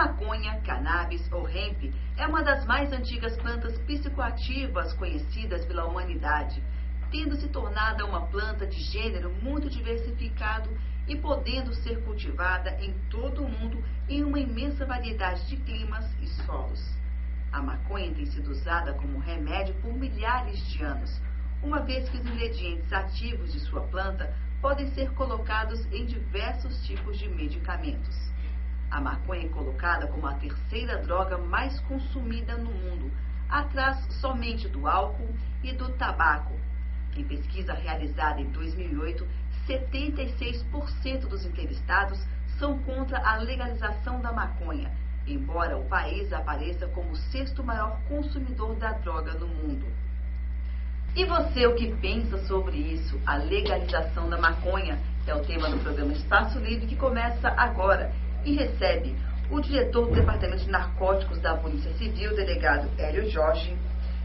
maconha, cannabis ou hemp é uma das mais antigas plantas psicoativas conhecidas pela humanidade, tendo se tornado uma planta de gênero muito diversificado e podendo ser cultivada em todo o mundo em uma imensa variedade de climas e solos. A maconha tem sido usada como remédio por milhares de anos, uma vez que os ingredientes ativos de sua planta podem ser colocados em diversos tipos de medicamentos. A maconha é colocada como a terceira droga mais consumida no mundo, atrás somente do álcool e do tabaco. Em pesquisa realizada em 2008, 76% dos entrevistados são contra a legalização da maconha, embora o país apareça como o sexto maior consumidor da droga no mundo. E você, o que pensa sobre isso? A legalização da maconha é o tema do programa Espaço Livre, que começa agora e recebe o diretor do Departamento de Narcóticos da Polícia Civil, delegado Hélio Jorge,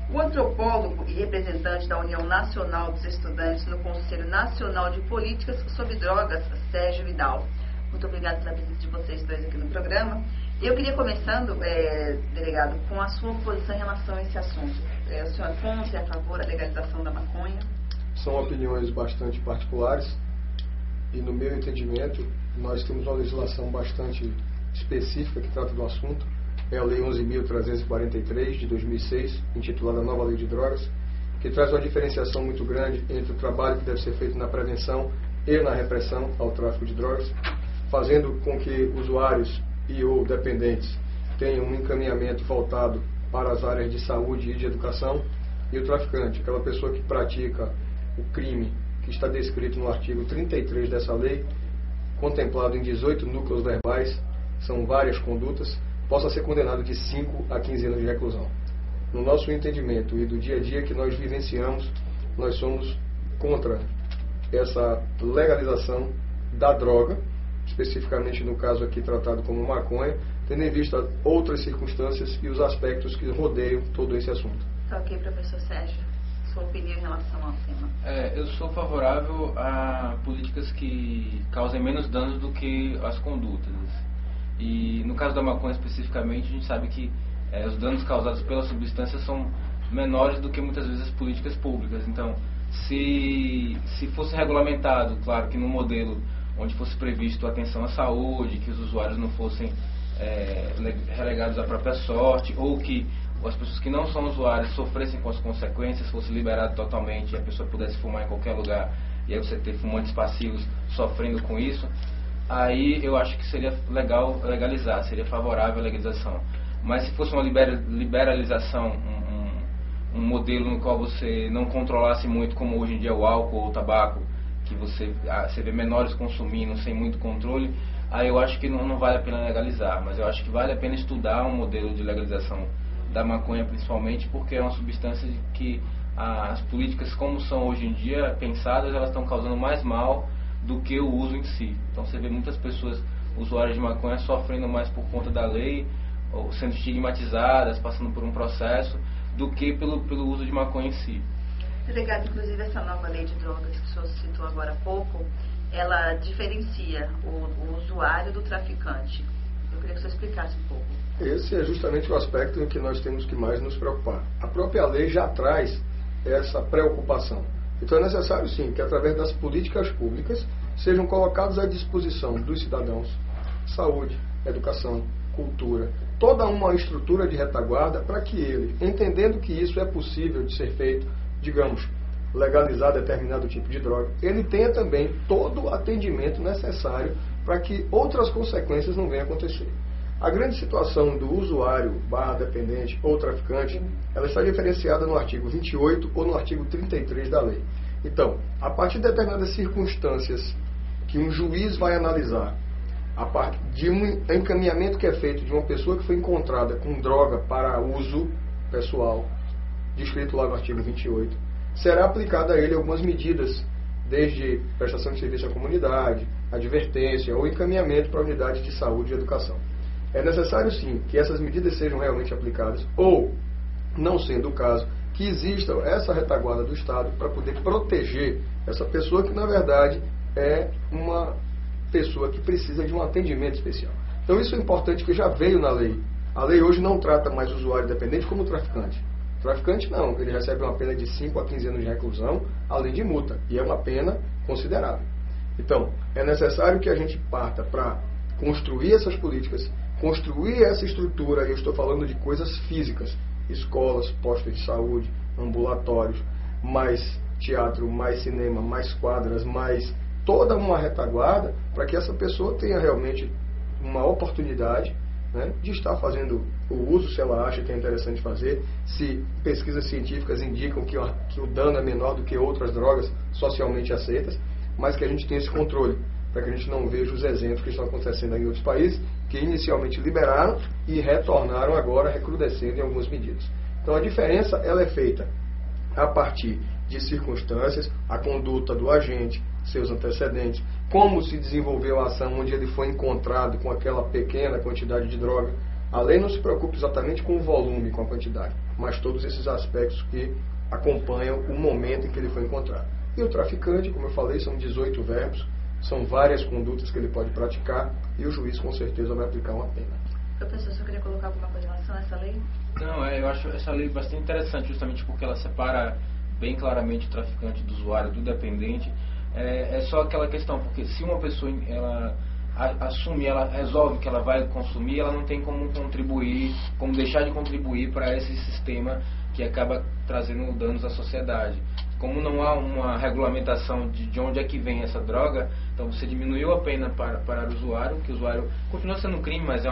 o antropólogo e representante da União Nacional dos Estudantes no Conselho Nacional de Políticas sobre Drogas, Sérgio Vidal. Muito obrigada pela presença de vocês dois aqui no programa. Eu queria começando, delegado, com a sua posição em relação a esse assunto. O senhor é contra, é a favor da legalização da maconha? São opiniões bastante particulares e, no meu entendimento, nós temos uma legislação bastante específica que trata do assunto. É a Lei 11.343, de 2006, intitulada Nova Lei de Drogas, que traz uma diferenciação muito grande entre o trabalho que deve ser feito na prevenção e na repressão ao tráfico de drogas, fazendo com que usuários e ou dependentes tenham um encaminhamento voltado para as áreas de saúde e de educação, e o traficante, aquela pessoa que pratica o crime que está descrito no artigo 33 dessa lei, contemplado em 18 núcleos verbais, são várias condutas, possa ser condenado de 5 a 15 anos de reclusão. No nosso entendimento e do dia a dia que nós vivenciamos, nós somos contra essa legalização da droga, especificamente no caso aqui tratado como maconha, tendo em vista outras circunstâncias e os aspectos que rodeiam todo esse assunto. Tá ok, professor Sérgio. Sua opinião em relação ao tema? Eu sou favorável a políticas que causem menos danos do que as condutas. E no caso da maconha especificamente, a gente sabe que os danos causados pela substância são menores do que muitas vezes as políticas públicas. Então, se fosse regulamentado, claro que num modelo onde fosse previsto atenção à saúde, que os usuários não fossem relegados à própria sorte, ou que as pessoas que não são usuários sofressem com as consequências, fosse liberado totalmente e a pessoa pudesse fumar em qualquer lugar, e aí você ter fumantes passivos sofrendo com isso, aí eu acho que seria legal legalizar, seria favorável a legalização. Mas se fosse uma liberalização, um modelo no qual você não controlasse muito, como hoje em dia o álcool ou o tabaco, que você vê menores consumindo sem muito controle, aí eu acho que não vale a pena legalizar. Mas eu acho que vale a pena estudar um modelo de legalização da maconha, principalmente porque é uma substância que as políticas como são hoje em dia pensadas, elas estão causando mais mal do que o uso em si. Então você vê muitas pessoas usuárias de maconha sofrendo mais por conta da lei, ou sendo estigmatizadas, passando por um processo, do que pelo uso de maconha em si. Delegado, inclusive essa nova lei de drogas que o senhor citou agora há pouco, ela diferencia o usuário do traficante. Eu queria que o senhor explicasse um pouco. Esse é justamente o aspecto em que nós temos que mais nos preocupar. A própria lei já traz essa preocupação. Então é necessário sim que através das políticas públicas sejam colocados à disposição dos cidadãos saúde, educação, cultura, toda uma estrutura de retaguarda para que ele, entendendo que isso é possível de ser feito, digamos, legalizar determinado tipo de droga, ele tenha também todo o atendimento necessário para que outras consequências não venham a acontecer. A grande situação do usuário /dependente ou traficante, ela está diferenciada no artigo 28 ou no artigo 33 da lei. Então, a partir de determinadas circunstâncias que um juiz vai analisar, a partir de um encaminhamento que é feito de uma pessoa que foi encontrada com droga para uso pessoal, descrito lá no artigo 28, será aplicada a ele algumas medidas, desde prestação de serviço à comunidade, advertência ou encaminhamento para unidades de saúde e educação. É necessário sim que essas medidas sejam realmente aplicadas, ou, não sendo o caso, que exista essa retaguarda do Estado para poder proteger essa pessoa que na verdade é uma pessoa que precisa de um atendimento especial. Então isso é importante, que já veio na lei. A lei hoje não trata mais o usuário dependente como traficante. O traficante não, ele recebe uma pena de 5 a 15 anos de reclusão, além de multa, e é uma pena considerável. Então, é necessário que a gente parta para construir essas políticas, construir essa estrutura, e eu estou falando de coisas físicas, escolas, postos de saúde, ambulatórios, mais teatro, mais cinema, mais quadras, mais toda uma retaguarda, para que essa pessoa tenha realmente uma oportunidade, né, de estar fazendo o uso, se ela acha que é interessante fazer, se pesquisas científicas indicam que o dano é menor do que outras drogas socialmente aceitas, mas que a gente tenha esse controle, para que a gente não veja os exemplos que estão acontecendo em outros países, que inicialmente liberaram e retornaram agora recrudescendo em algumas medidas. Então a diferença ela é feita a partir de circunstâncias, a conduta do agente, seus antecedentes, como se desenvolveu a ação onde ele foi encontrado com aquela pequena quantidade de droga. A lei não se preocupa exatamente com o volume, com a quantidade, mas todos esses aspectos que acompanham o momento em que ele foi encontrado. E o traficante, como eu falei, são 18 verbos, são várias condutas que ele pode praticar, e o juiz com certeza vai aplicar uma pena. Professor, você queria colocar alguma coisa em relação a essa lei? Não, eu acho essa lei bastante interessante, justamente porque ela separa bem claramente o traficante do usuário, do dependente. É só aquela questão, porque se uma pessoa ela assume, ela resolve que ela vai consumir, ela não tem como contribuir, como deixar de contribuir para esse sistema que acaba trazendo danos à sociedade. Como não há uma regulamentação de onde é que vem essa droga, então você diminuiu a pena para o usuário, que o usuário continua sendo crime, mas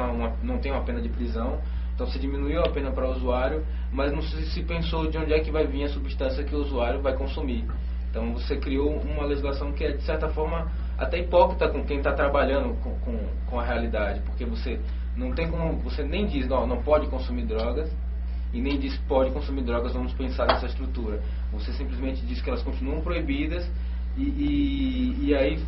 não tem uma pena de prisão. Então você diminuiu a pena para o usuário, mas não se pensou de onde é que vai vir a substância que o usuário vai consumir. Então você criou uma legislação que é, de certa forma, até hipócrita com quem está trabalhando com a realidade, porque você não tem como, você nem diz, não pode consumir drogas, e nem diz pode consumir drogas, vamos pensar nessa estrutura. Você simplesmente diz que elas continuam proibidas e aí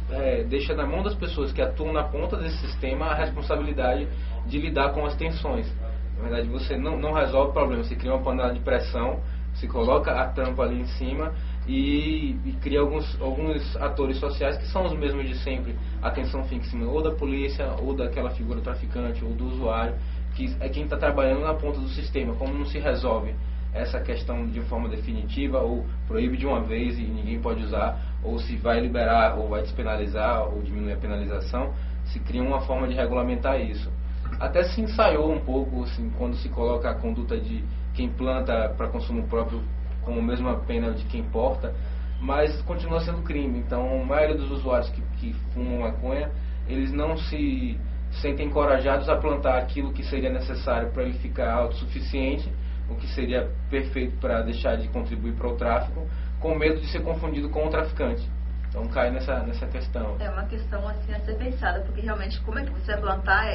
deixa na mão das pessoas que atuam na ponta desse sistema a responsabilidade de lidar com as tensões. Na verdade, você não resolve o problema, você cria uma panela de pressão, se coloca a tampa ali em cima e cria alguns atores sociais que são os mesmos de sempre. A atenção fica em cima ou da polícia, ou daquela figura traficante, ou do usuário, que é quem está trabalhando na ponta do sistema. Como não se resolve essa questão de forma definitiva, ou proíbe de uma vez e ninguém pode usar, ou se vai liberar, ou vai despenalizar, ou diminuir a penalização, se cria uma forma de regulamentar isso. Até se ensaiou um pouco, assim, quando se coloca a conduta de quem planta para consumo próprio como a mesma pena de quem porta, mas continua sendo crime. Então, a maioria dos usuários que fumam maconha, eles não se sentem encorajados a plantar aquilo que seria necessário para ele ficar autossuficiente, o que seria perfeito para deixar de contribuir para o tráfico, com medo de ser confundido com o traficante. Então cai nessa questão. É uma questão assim a ser pensada, porque realmente como é que você vai plantar,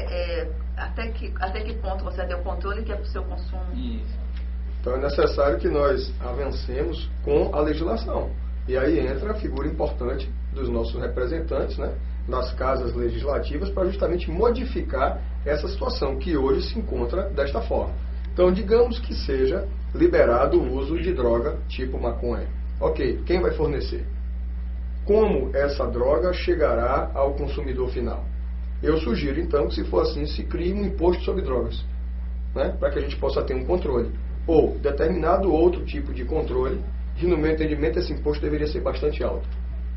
até que ponto você vai ter o controle que é para o seu consumo. Isso. Então é necessário que nós avancemos com a legislação. E aí entra a figura importante dos nossos representantes, né, nas casas legislativas, para justamente modificar essa situação que hoje se encontra desta forma. Então digamos que seja liberado o uso de droga tipo maconha. Ok, quem vai fornecer? Como essa droga chegará ao consumidor final? Eu sugiro então que, se for assim, se crie um imposto sobre drogas, né, para que a gente possa ter um controle. Ou determinado outro tipo de controle, que no meu entendimento esse imposto deveria ser bastante alto,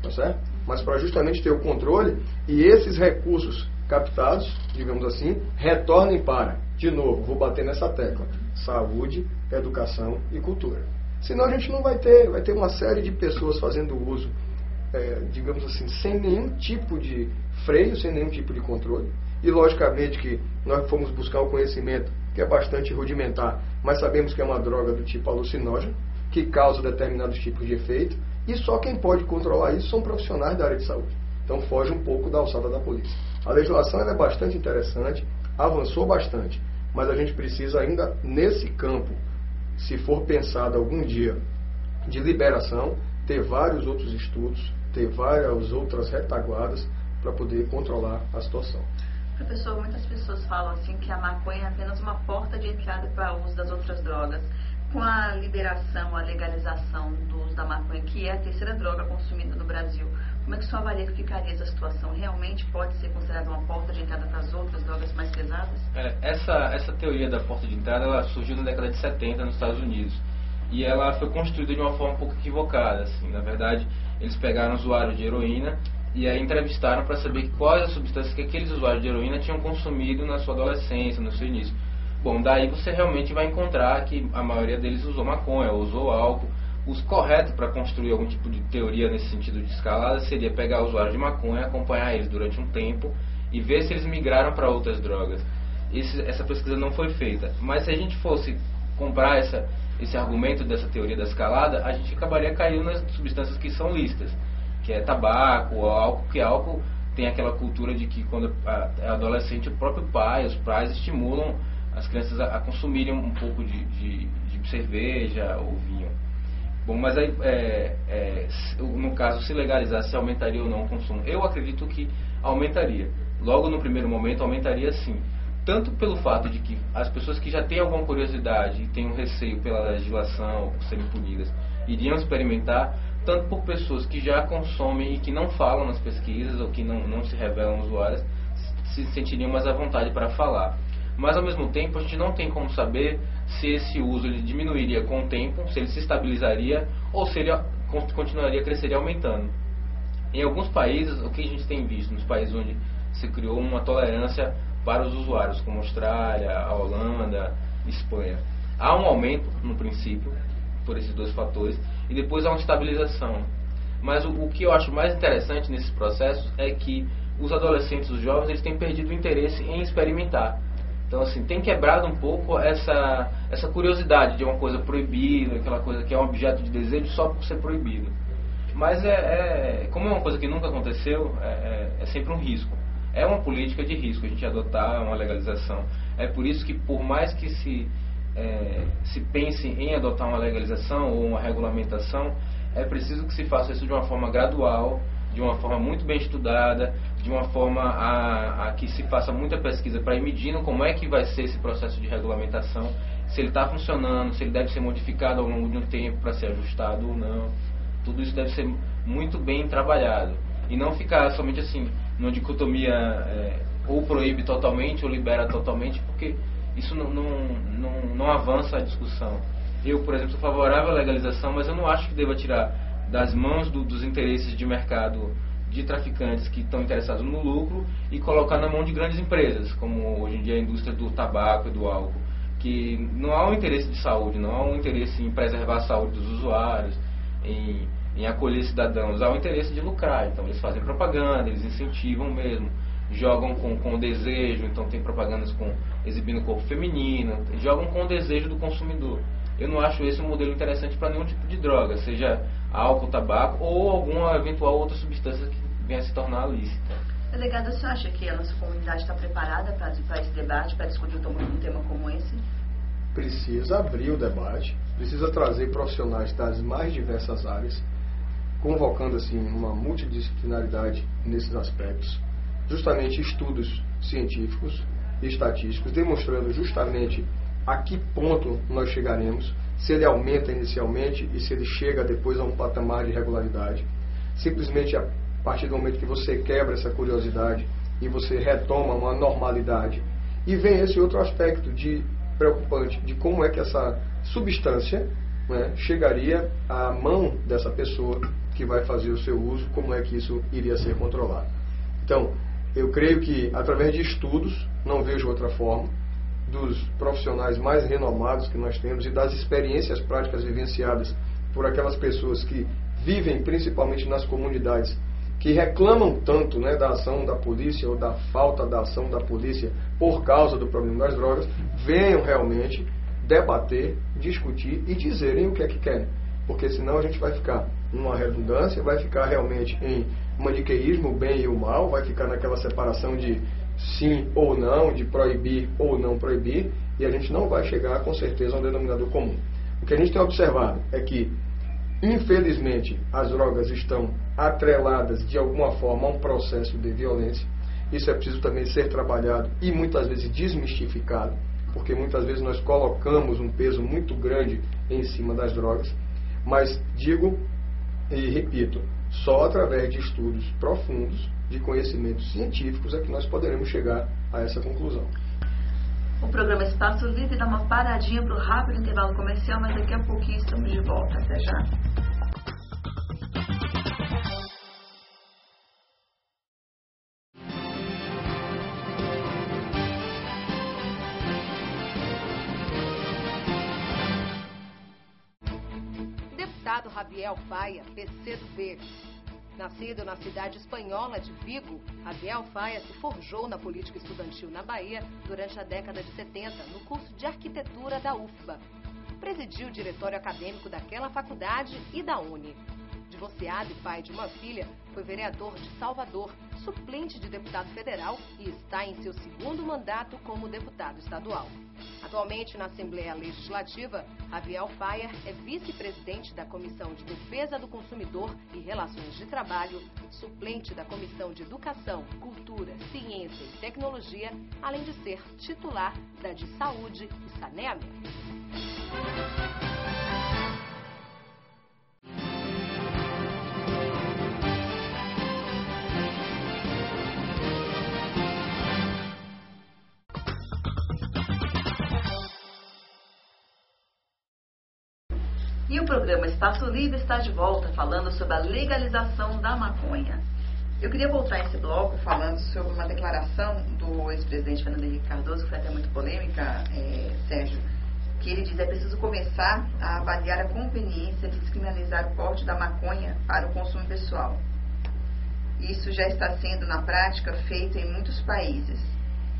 tá certo? Mas para justamente ter o controle e esses recursos captados, digamos assim, retornem para, de novo, vou bater nessa tecla, saúde, educação e cultura. Senão a gente não vai ter uma série de pessoas fazendo uso, digamos assim, sem nenhum tipo de freio, sem nenhum tipo de controle. E logicamente que nós fomos buscar o conhecimento, que é bastante rudimentar, mas sabemos que é uma droga do tipo alucinógeno, que causa determinados tipos de efeito, e só quem pode controlar isso são profissionais da área de saúde. Então foge um pouco da alçada da polícia. A legislação é bastante interessante, avançou bastante, mas a gente precisa ainda nesse campo, se for pensado algum dia de liberação, ter vários outros estudos, ter várias outras retaguardas para poder controlar a situação. Professor, muitas pessoas falam assim que a maconha é apenas uma porta de entrada para o uso das outras drogas. Com a liberação, a legalização do uso da maconha, que é a terceira droga consumida no Brasil, como é que o senhor avalia que ficaria essa situação? Realmente pode ser considerada uma porta de entrada para as outras drogas mais pesadas? Essa teoria da porta de entrada, ela surgiu na década de 70 nos Estados Unidos. E ela foi construída de uma forma um pouco equivocada. Assim. Na verdade, eles pegaram usuários de heroína e aí entrevistaram para saber quais as substâncias que aqueles usuários de heroína tinham consumido na sua adolescência, no seu início. Bom, daí você realmente vai encontrar que a maioria deles usou maconha, usou álcool. O correto para construir algum tipo de teoria nesse sentido de escalada seria pegar usuários de maconha, acompanhar eles durante um tempo e ver se eles migraram para outras drogas. Essa pesquisa não foi feita. Mas se a gente fosse comprar esse argumento dessa teoria da escalada, a gente acabaria caindo nas substâncias que são lícitas, que é tabaco ou álcool, que álcool tem aquela cultura de que quando é adolescente o próprio pai, os pais estimulam as crianças a consumirem um pouco de cerveja ou vinho. Bom, mas aí, no caso, se legalizasse, aumentaria ou não o consumo? Eu acredito que aumentaria. Logo no primeiro momento, aumentaria sim. Tanto pelo fato de que as pessoas que já têm alguma curiosidade e têm um receio pela legislação, por serem punidas, iriam experimentar, tanto por pessoas que já consomem e que não falam nas pesquisas ou que não se revelam usuárias, se sentiriam mais à vontade para falar. Mas ao mesmo tempo a gente não tem como saber se esse uso ele diminuiria com o tempo, se ele se estabilizaria ou se ele continuaria a crescer e aumentando. Em alguns países, o que a gente tem visto, nos países onde se criou uma tolerância para os usuários, como a Austrália, a Holanda, Espanha, há um aumento no princípio, por esses dois fatores, e depois há uma estabilização. Mas o que eu acho mais interessante nesses processos é que os adolescentes, os jovens, eles têm perdido o interesse em experimentar. Então, assim, tem quebrado um pouco essa curiosidade de uma coisa proibida, aquela coisa que é um objeto de desejo só por ser proibido. Mas, como é uma coisa que nunca aconteceu, é sempre um risco. É uma política de risco a gente adotar uma legalização. É por isso que, por mais que se pense em adotar uma legalização ou uma regulamentação, é preciso que se faça isso de uma forma gradual, de uma forma muito bem estudada, de uma forma a que se faça muita pesquisa para ir medindo como é que vai ser esse processo de regulamentação, se ele está funcionando, se ele deve ser modificado ao longo de um tempo para ser ajustado ou não. Tudo isso deve ser muito bem trabalhado e não ficar somente assim, numa dicotomia ou proíbe totalmente ou libera totalmente, porque isso não avança a discussão. Eu, por exemplo, sou favorável à legalização, mas eu não acho que deva tirar das mãos dos interesses de mercado de traficantes que estão interessados no lucro e colocar na mão de grandes empresas, como hoje em dia a indústria do tabaco e do álcool, que não há um interesse de saúde, não há um interesse em preservar a saúde dos usuários, em acolher cidadãos, há um interesse de lucrar. Então eles fazem propaganda, eles incentivam mesmo, jogam com o desejo, então tem propagandas exibindo o corpo feminino, jogam com o desejo do consumidor. Eu não acho esse um modelo interessante para nenhum tipo de droga, seja álcool, tabaco ou alguma eventual outra substância que venha a se tornar lícita. Delegado, você acha que a nossa comunidade está preparada para esse debate, para discutir um tema como esse? Precisa abrir o debate, precisa trazer profissionais das mais diversas áreas, convocando assim uma multidisciplinaridade nesses aspectos, justamente estudos científicos e estatísticos, demonstrando justamente a que ponto nós chegaremos, se ele aumenta inicialmente e se ele chega depois a um patamar de regularidade. Simplesmente a partir do momento que você quebra essa curiosidade e você retoma uma normalidade. E vem esse outro aspecto preocupante de como é que essa substância, né, chegaria à mão dessa pessoa que vai fazer o seu uso, como é que isso iria ser controlado. Então, eu creio que através de estudos, não vejo outra forma, dos profissionais mais renomados que nós temos e das experiências práticas vivenciadas por aquelas pessoas que vivem principalmente nas comunidades, que reclamam tanto, né, da ação da polícia ou da falta da ação da polícia por causa do problema das drogas, venham realmente debater, discutir e dizerem o que é que querem. Porque senão a gente vai ficar numa redundância, vai ficar realmente em maniqueísmo, o bem e o mal, vai ficar naquela separação de sim ou não, de proibir ou não proibir, e a gente não vai chegar com certeza a um denominador comum. O que a gente tem observado é que, infelizmente, as drogas estão atreladas de alguma forma a um processo de violência. Isso é preciso também ser trabalhado e muitas vezes desmistificado, porque muitas vezes nós colocamos um peso muito grande em cima das drogas, mas digo e repito, só através de estudos profundos, de conhecimentos científicos, é que nós poderemos chegar a essa conclusão. O programa Espaço Livre dá uma paradinha para o rápido intervalo comercial, mas daqui a pouquinho estamos de volta. Até já. Deputado Javier Faia, PCdoB. Nascido na cidade espanhola de Vigo, Javier Faia se forjou na política estudantil na Bahia durante a década de 70, no curso de arquitetura da UFBA. Presidiu o diretório acadêmico daquela faculdade e da UNE. Divorciado e pai de uma filha, foi vereador de Salvador, suplente de deputado federal e está em seu segundo mandato como deputado estadual. Atualmente, na Assembleia Legislativa, Javier Faia é vice-presidente da Comissão de Defesa do Consumidor e Relações de Trabalho, suplente da Comissão de Educação, Cultura, Ciência e Tecnologia, além de ser titular da de Saúde e Saneamento. E o programa Espaço Livre está de volta falando sobre a legalização da maconha. Eu queria voltar esse bloco falando sobre uma declaração do ex-presidente Fernando Henrique Cardoso, que foi até muito polêmica, Sérgio, que ele diz: é preciso começar a avaliar a conveniência de descriminalizar o porte da maconha para o consumo pessoal. Isso já está sendo, na prática, feito em muitos países.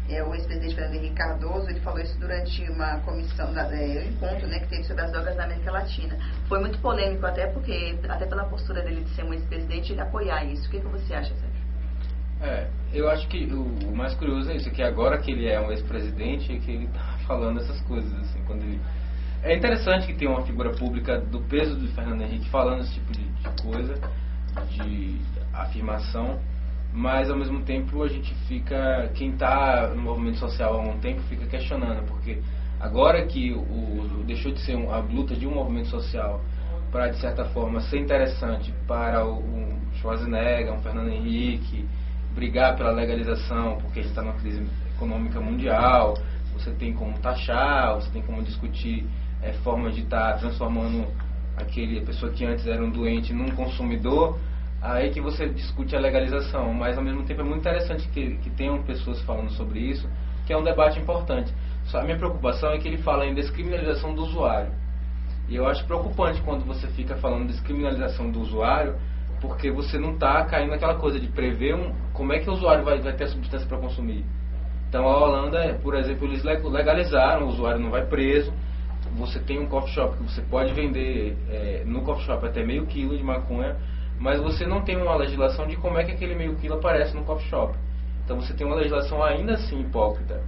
O ex-presidente Fernando Henrique Cardoso, ele falou isso durante uma comissão, um encontro, que teve sobre as drogas na América Latina. Foi muito polêmico, até pela postura dele de ser um ex-presidente, ele apoiar isso. O que você acha, Sérgio? Eu acho que o mais curioso é isso, que agora que ele é um ex-presidente, é que ele está falando essas coisas, assim, quando ele... É interessante que tenha uma figura pública do peso do Fernando Henrique falando esse tipo de coisa, de afirmação, mas ao mesmo tempo a gente fica, quem está no movimento social há um tempo fica questionando, porque agora que deixou de ser a luta de um movimento social para, de certa forma, ser interessante para o Schwarzenegger, um Fernando Henrique, brigar pela legalização, porque a gente está numa crise econômica mundial, você tem como taxar, você tem como discutir formas de estar transformando a pessoa que antes era um doente num consumidor, aí que você discute a legalização, mas ao mesmo tempo é muito interessante que tenham pessoas falando sobre isso, que é um debate importante. Só a minha preocupação é que ele fala em descriminalização do usuário. E eu acho preocupante quando você fica falando de descriminalização do usuário, porque você não está caindo naquela coisa de prever como é que o usuário vai ter a substância para consumir. Então a Holanda, por exemplo, eles legalizaram, o usuário não vai preso, você tem um coffee shop que você pode vender no coffee shop até meio quilo de maconha, mas você não tem uma legislação de como é que aquele meio quilo aparece no coffee shop. Então você tem uma legislação ainda assim hipócrita,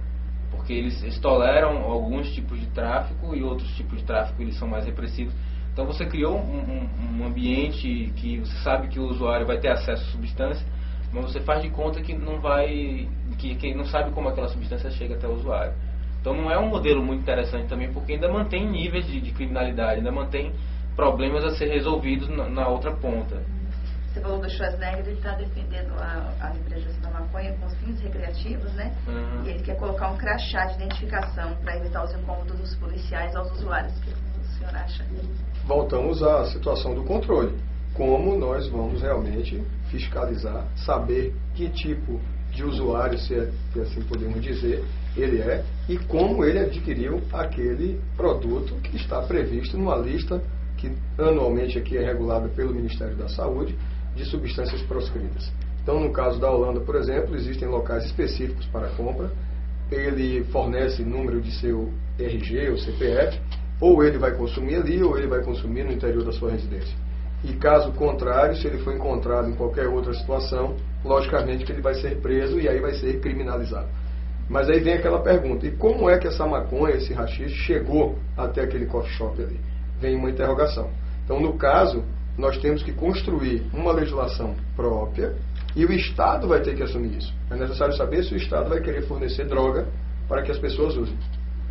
porque eles toleram alguns tipos de tráfico e outros tipos de tráfico eles são mais repressivos. Então você criou um ambiente que você sabe que o usuário vai ter acesso à substância, mas você faz de conta que não vai, que não sabe como aquela substância chega até o usuário. Então não é um modelo muito interessante também, porque ainda mantém níveis de criminalidade, ainda mantém problemas a ser resolvidos na outra ponta. Você falou do Schwarzenegger, ele está defendendo a liberalização da maconha com fins recreativos, né? Uhum. E ele quer colocar um crachá de identificação para evitar os incômodos dos policiais aos usuários. O que o senhor acha? Voltamos à situação do controle. Como nós vamos realmente fiscalizar, saber que tipo de usuário, se assim podemos dizer, ele é e como ele adquiriu aquele produto que está previsto numa lista que anualmente aqui é regulada pelo Ministério da Saúde, de substâncias proscritas. Então, no caso da Holanda, por exemplo, existem locais específicos para compra, ele fornece número de seu RG ou CPF, ou ele vai consumir ali, ou ele vai consumir no interior da sua residência. E caso contrário, se ele for encontrado em qualquer outra situação, logicamente que ele vai ser preso e aí vai ser criminalizado. Mas aí vem aquela pergunta, e como é que essa maconha, esse haxixe, chegou até aquele coffee shop ali? Vem uma interrogação. Então, no caso, nós temos que construir uma legislação própria e o Estado vai ter que assumir isso. É necessário saber se o Estado vai querer fornecer droga para que as pessoas usem.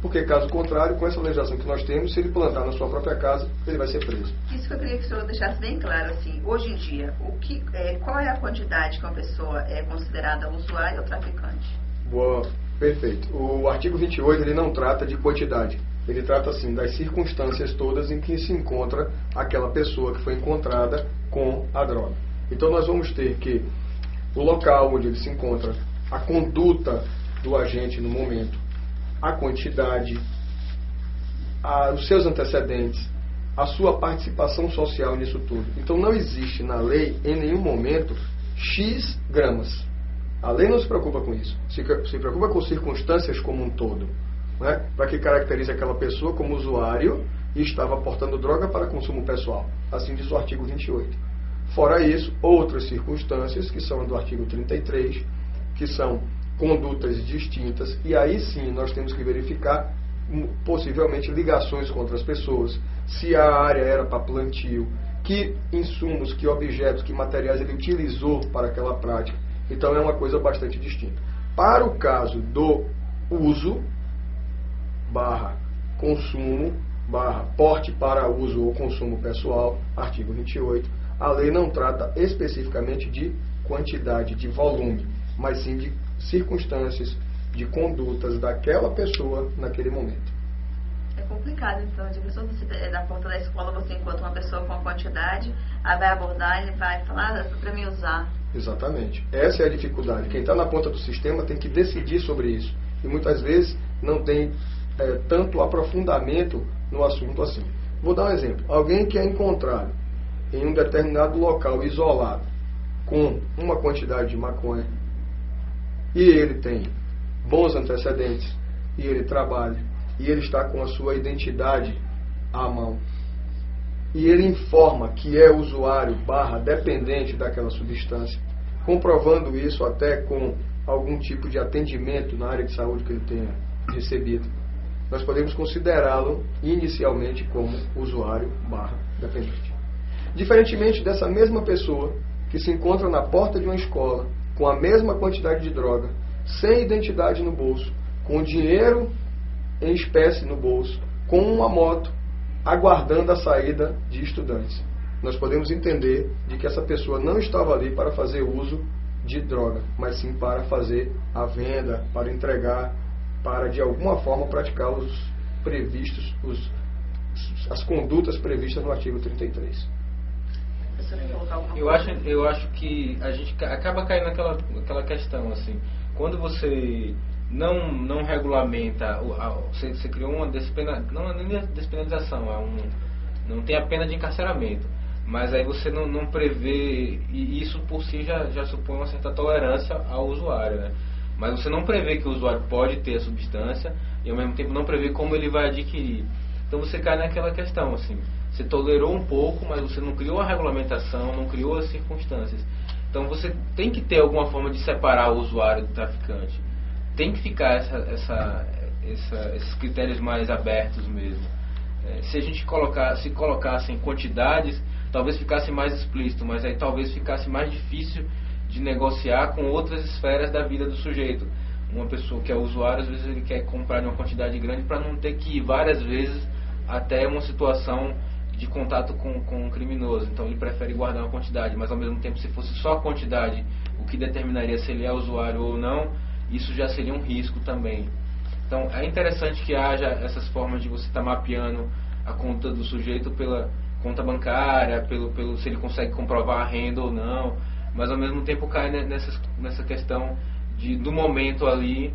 porque caso contrário, com essa legislação que nós temos, se ele plantar na sua própria casa, ele vai ser preso. Isso que eu queria que o senhor deixasse bem claro, assim, hoje em dia, qual é a quantidade que uma pessoa é considerada usuário ou traficante? Boa, perfeito. O artigo 28, ele não trata de quantidade, ele trata, assim, das circunstâncias todas em que se encontra aquela pessoa que foi encontrada com a droga. Então nós vamos ter que o local onde ele se encontra, a conduta do agente no momento, a quantidade, os seus antecedentes, a sua participação social nisso tudo. Então não existe na lei, em nenhum momento, X gramas. A lei não se preocupa com isso. Se preocupa com circunstâncias como um todo, né? Para que caracterize aquela pessoa como usuário e estava portando droga para consumo pessoal. Assim diz o artigo 28. Fora isso, outras circunstâncias, que são do artigo 33, que são condutas distintas, e aí sim nós temos que verificar possivelmente ligações com outras pessoas, se a área era para plantio, que insumos, que objetos, que materiais ele utilizou para aquela prática. Então é uma coisa bastante distinta. Para o caso do uso, consumo, porte para uso ou consumo pessoal, artigo 28, a lei não trata especificamente de quantidade, de volume, mas sim de circunstâncias, de condutas daquela pessoa naquele momento. É complicado, então. De pessoa, você, na porta da escola, você encontra uma pessoa com uma quantidade, aí vai abordar, ele vai falar para me usar. Exatamente. Essa é a dificuldade. Quem está na ponta do sistema tem que decidir sobre isso. E muitas vezes não tem tanto aprofundamento no assunto assim. Vou dar um exemplo. Alguém que é encontrado em um determinado local isolado com uma quantidade de maconha e ele tem bons antecedentes e ele trabalha e ele está com a sua identidade à mão e ele informa que é usuário / dependente daquela substância, comprovando isso até com algum tipo de atendimento na área de saúde que ele tenha recebido, nós podemos considerá-lo inicialmente como usuário / dependente. Diferentemente dessa mesma pessoa que se encontra na porta de uma escola com a mesma quantidade de droga, sem identidade no bolso, com dinheiro em espécie no bolso, com uma moto, aguardando a saída de estudantes. Nós podemos entender de que essa pessoa não estava ali para fazer uso de droga, mas sim para fazer a venda, para entregar, para de alguma forma praticar as condutas previstas no artigo 33. Eu acho que a gente acaba caindo naquela questão, assim, quando você não regulamenta, você criou uma não é despenalização, não tem a pena de encarceramento, mas aí você não prevê, e isso por si já supõe uma certa tolerância ao usuário, né? Mas você não prevê que o usuário pode ter a substância e ao mesmo tempo não prevê como ele vai adquirir. Então você cai naquela questão, assim, você tolerou um pouco, mas você não criou a regulamentação, não criou as circunstâncias. Então você tem que ter alguma forma de separar o usuário do traficante. Tem que ficar esses critérios mais abertos mesmo. Se a gente colocasse em quantidades, talvez ficasse mais explícito, mas aí talvez ficasse mais difícil de negociar com outras esferas da vida do sujeito. Uma pessoa que é usuário, às vezes ele quer comprar em uma quantidade grande para não ter que ir várias vezes até uma situação de contato com um criminoso. Então ele prefere guardar uma quantidade, mas ao mesmo tempo, se fosse só a quantidade o que determinaria se ele é usuário ou não, isso já seria um risco também. Então é interessante que haja essas formas de você estar mapeando a conta do sujeito pela conta bancária, pelo se ele consegue comprovar a renda ou não, mas ao mesmo tempo cai nessa questão do momento ali,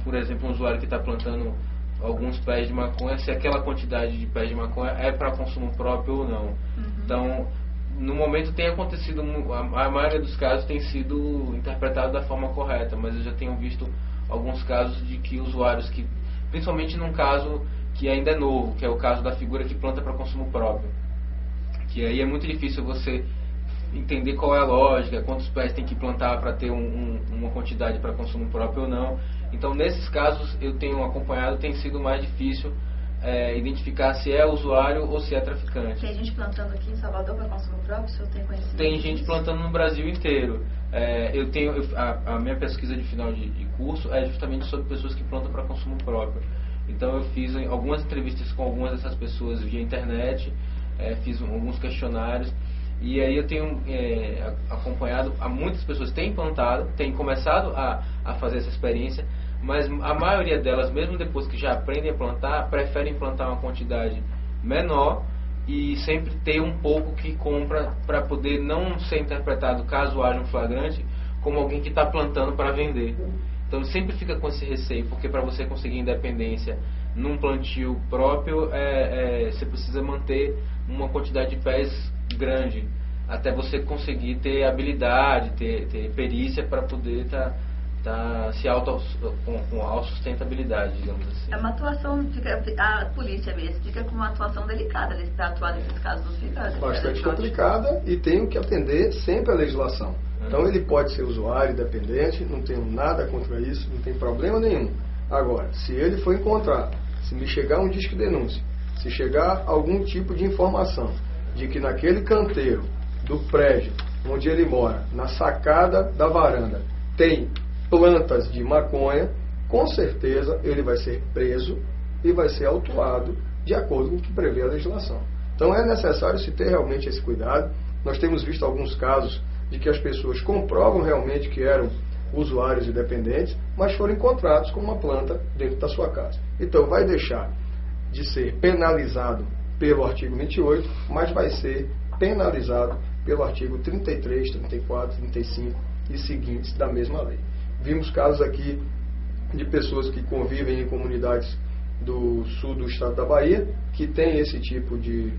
por exemplo, um usuário que está plantando alguns pés de maconha, se aquela quantidade de pés de maconha é para consumo próprio ou não. Então, no momento tem acontecido, a maioria dos casos tem sido interpretado da forma correta, mas eu já tenho visto alguns casos de que usuários que, principalmente num caso que ainda é novo, que é o caso da figura que planta para consumo próprio, que aí é muito difícil você entender qual é a lógica, quantos pés tem que plantar para ter uma quantidade para consumo próprio ou não. Então, nesses casos, eu tenho acompanhado, tem sido mais difícil identificar se é usuário ou se é traficante. Tem gente plantando aqui em Salvador para consumo próprio, o senhor tem conhecimento? Tem gente plantando no Brasil inteiro. a minha pesquisa de final de curso é justamente sobre pessoas que plantam para consumo próprio. Então eu fiz algumas entrevistas com algumas dessas pessoas via internet, fiz alguns questionários, e aí eu tenho acompanhado, muitas pessoas têm plantado, têm começado a fazer essa experiência, mas a maioria delas, mesmo depois que já aprendem a plantar, preferem plantar uma quantidade menor e sempre ter um pouco que compra para poder não ser interpretado, caso haja um flagrante, como alguém que está plantando para vender. Então sempre fica com esse receio, porque para você conseguir independência num plantio próprio, você precisa manter uma quantidade de pés grande, até você conseguir ter habilidade, ter perícia para poder estar com autossustentabilidade, digamos assim. É uma atuação, a polícia mesmo fica com uma atuação delicada, ele está atuando nesses casos, não fica... Bastante complicada, e tenho que atender sempre a legislação. Então ele pode ser usuário, dependente, não tenho nada contra isso, não tem problema nenhum. Agora, se ele for encontrado, se me chegar um disque de denúncia, se chegar algum tipo de informação de que naquele canteiro do prédio onde ele mora, na sacada da varanda, tem plantas de maconha, com certeza ele vai ser preso e vai ser autuado de acordo com o que prevê a legislação. Então é necessário se ter realmente esse cuidado. Nós temos visto alguns casos de que as pessoas comprovam realmente que eram usuários e dependentes, mas foram encontrados com uma planta dentro da sua casa. Então vai deixar de ser penalizado pelo artigo 28, mas vai ser penalizado pelo artigo 33, 34, 35 e seguintes da mesma lei. Vimos casos aqui de pessoas que convivem em comunidades do sul do estado da Bahia, que têm esse tipo de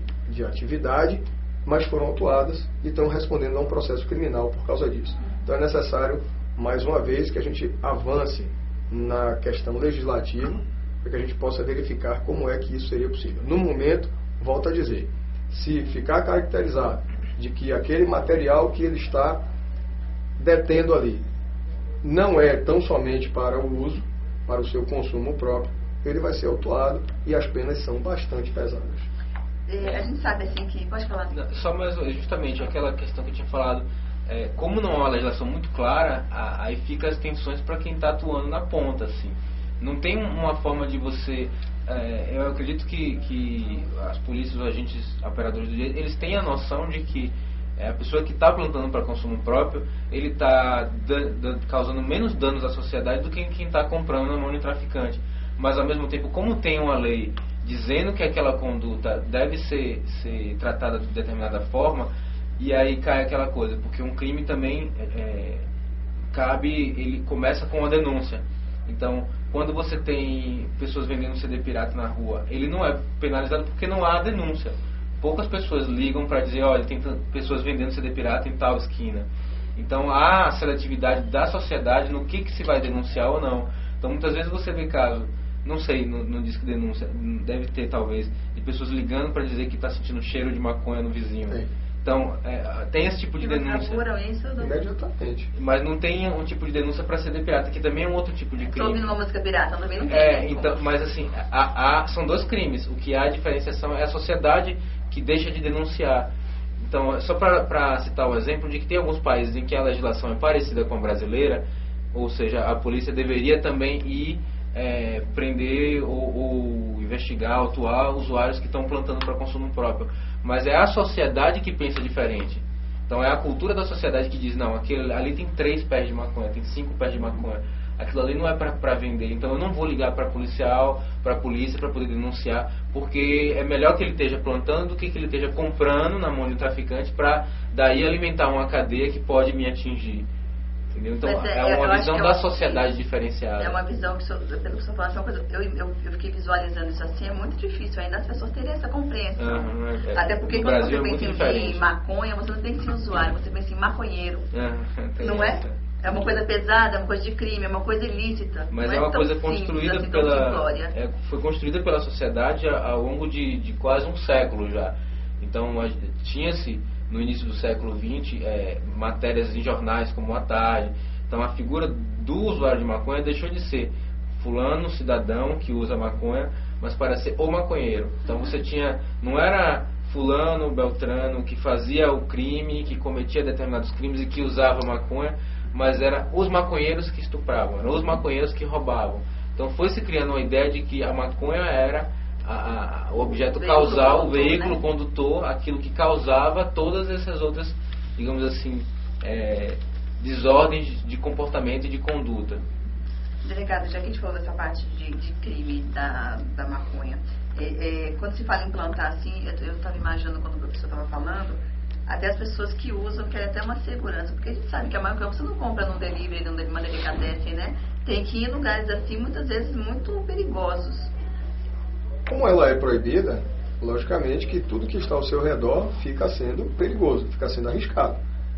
atividade, mas foram autuadas e estão respondendo a um processo criminal por causa disso. Então é necessário, mais uma vez, que a gente avance na questão legislativa, para que a gente possa verificar como é que isso seria possível. No momento, volto a dizer, se ficar caracterizado de que aquele material que ele está detendo ali não é tão somente para o uso, para o seu consumo próprio, ele vai ser autuado e as penas são bastante pesadas. A gente sabe assim que... Pode falar. Só mais justamente aquela questão que eu tinha falado, como não há uma legislação muito clara, aí fica as tensões para quem está atuando na ponta, assim. Não tem uma forma de você... eu acredito que as polícias, os agentes operadores do direito, eles têm a noção de que a pessoa que está plantando para consumo próprio, ele está causando menos danos à sociedade do que quem está comprando na mão de traficante. Mas ao mesmo tempo, como tem uma lei dizendo que aquela conduta deve ser tratada de determinada forma, e aí cai aquela coisa, porque um crime também ele começa com a denúncia. Então, quando você tem pessoas vendendo CD pirata na rua, ele não é penalizado porque não há denúncia. Poucas pessoas ligam para dizer, olha, tem pessoas vendendo CD pirata em tal esquina. Então há a seletividade da sociedade no que se vai denunciar ou não. Então muitas vezes você vê caso, não sei, no disco de denúncia, deve ter talvez, de pessoas ligando para dizer que está sentindo cheiro de maconha no vizinho. Sim. Então, tem esse tipo de denúncia. Imediatamente. Mas não tem um tipo de denúncia para CD pirata, que também é um outro tipo de crime. Estou ouvindo uma música pirata, também não tem. Então, mas assim, são dois crimes. O que há diferenciação é a sociedade que deixa de denunciar. Então, só para citar o exemplo de que tem alguns países em que a legislação é parecida com a brasileira, ou seja, a polícia deveria também ir prender ou investigar, autuar usuários que estão plantando para consumo próprio. Mas é a sociedade que pensa diferente. Então é a cultura da sociedade que diz, não, ali tem 3 pés de maconha, tem 5 pés de maconha. Aquilo ali não é para vender, então eu não vou ligar para policial, para a polícia para poder denunciar, porque é melhor que ele esteja plantando do que ele esteja comprando na mão de um traficante para daí alimentar uma cadeia que pode me atingir. Entendeu? Então é uma visão da sociedade diferenciada. É uma visão que, pelo que você fala, eu fiquei visualizando isso assim, é muito difícil ainda as pessoas terem essa compreensão. Até porque quando você pensa em maconha, você não pensa em usuário, você pensa em maconheiro. Não é? É uma coisa pesada, é uma coisa de crime, é uma coisa ilícita. Mas é uma coisa construída assim, foi construída pela sociedade ao longo de quase um século já. Então tinha-se no início do século XX matérias em jornais como A Tarde. Então a figura do usuário de maconha deixou de ser fulano, cidadão que usa maconha, mas para ser o maconheiro. Então você tinha, não era fulano, beltrano, que fazia o crime, que cometia determinados crimes e que usava maconha, mas eram os maconheiros que estupravam, eram os maconheiros que roubavam. Então foi se criando uma ideia de que a maconha era o objeto causal, o veículo condutor, aquilo que causava todas essas outras, digamos assim, desordens de comportamento e de conduta. Delegado, já que a gente falou dessa parte de crime da maconha, quando se fala em plantar assim, eu estava imaginando quando o professor estava falando, até as pessoas que usam querem até uma segurança, porque a gente sabe que a maconha você não compra num delivery, numa delicatessen, né? Tem que ir em lugares assim, muitas vezes muito perigosos. Como ela é proibida, logicamente que tudo que está ao seu redor fica sendo perigoso, fica sendo arriscado.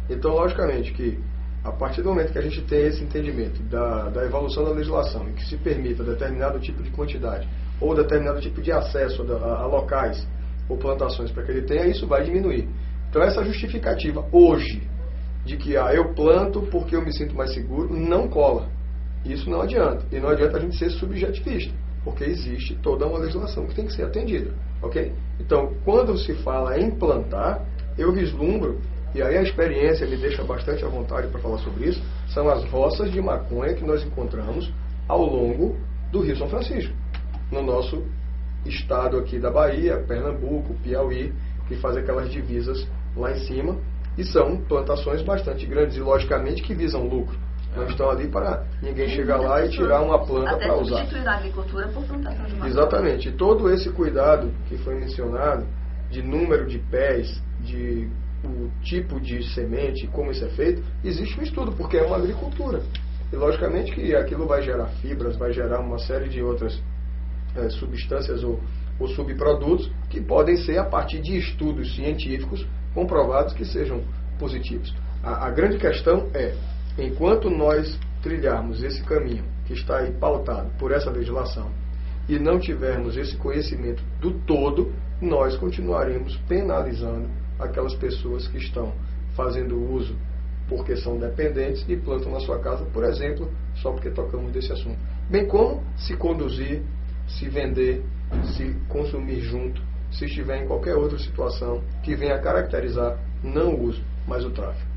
Então, logicamente que a partir do momento que a gente tem esse entendimento da evolução da legislação e que se permita determinado tipo de quantidade ou determinado tipo de acesso a locais ou plantações para que ele tenha, isso vai diminuir. Então, essa justificativa hoje de que eu planto porque eu me sinto mais seguro, não cola. Isso não adianta. E não adianta a gente ser subjetivista, porque existe toda uma legislação que tem que ser atendida. Ok? Então, quando se fala em plantar, eu vislumbro, e aí a experiência me deixa bastante à vontade para falar sobre isso, são as roças de maconha que nós encontramos ao longo do Rio São Francisco, no nosso estado aqui da Bahia, Pernambuco, Piauí, que faz aquelas divisas lá em cima, e são plantações bastante grandes e, logicamente, que visam lucro. Não estão ali para ninguém chegar lá e tirar uma planta para usar. Até substituir a agricultura por plantação de maconha. Exatamente. E todo esse cuidado que foi mencionado, de número de pés, de o tipo de semente, como isso é feito, existe um estudo, porque é uma agricultura. E logicamente que aquilo vai gerar fibras, vai gerar uma série de outras substâncias ou subprodutos que podem ser, a partir de estudos científicos, comprovados que sejam positivos. A grande questão é, enquanto nós trilharmos esse caminho que está aí pautado por essa legislação e não tivermos esse conhecimento do todo, nós continuaremos penalizando aquelas pessoas que estão fazendo uso porque são dependentes e plantam na sua casa, por exemplo, só porque tocamos desse assunto. Bem como se conduzir, se vender, se consumir junto, se estiver em qualquer outra situação que venha a caracterizar não o uso, mas o tráfico.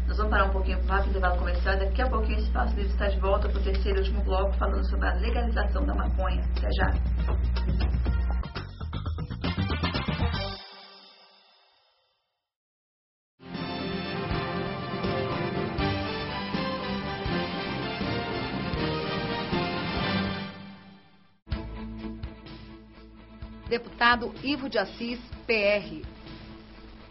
Nós vamos parar um pouquinho para o rápido intervalo comercial. Daqui a pouquinho o Espaço Livre está de volta para o terceiro e último bloco, falando sobre a legalização da maconha. Até já. Deputado Ivo de Assis, PR.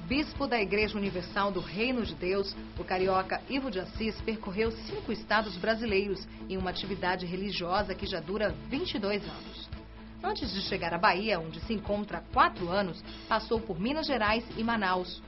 Bispo da Igreja Universal do Reino de Deus, o carioca Ivo de Assis percorreu 5 estados brasileiros em uma atividade religiosa que já dura 22 anos. Antes de chegar à Bahia, onde se encontra há 4 anos, passou por Minas Gerais e Manaus.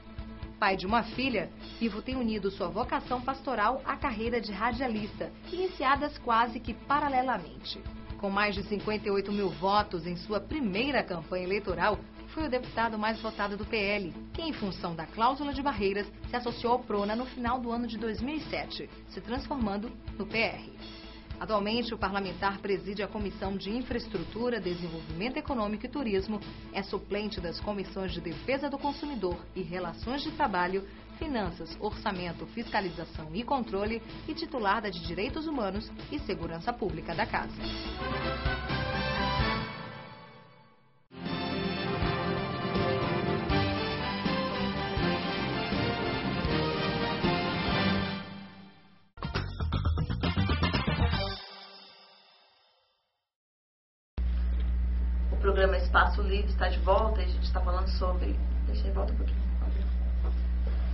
Pai de uma filha, Ivo tem unido sua vocação pastoral à carreira de radialista, iniciadas quase que paralelamente. Com mais de 58 mil votos em sua primeira campanha eleitoral, foi o deputado mais votado do PL, que, em função da cláusula de barreiras, se associou ao PRONA no final do ano de 2007, se transformando no PR. Atualmente, o parlamentar preside a Comissão de Infraestrutura, Desenvolvimento Econômico e Turismo, é suplente das comissões de Defesa do Consumidor e Relações de Trabalho, Finanças, Orçamento, Fiscalização e Controle e titular da de Direitos Humanos e Segurança Pública da Casa. O programa Espaço Livre está de volta e a gente está falando sobre... Deixa eu volta um pouquinho.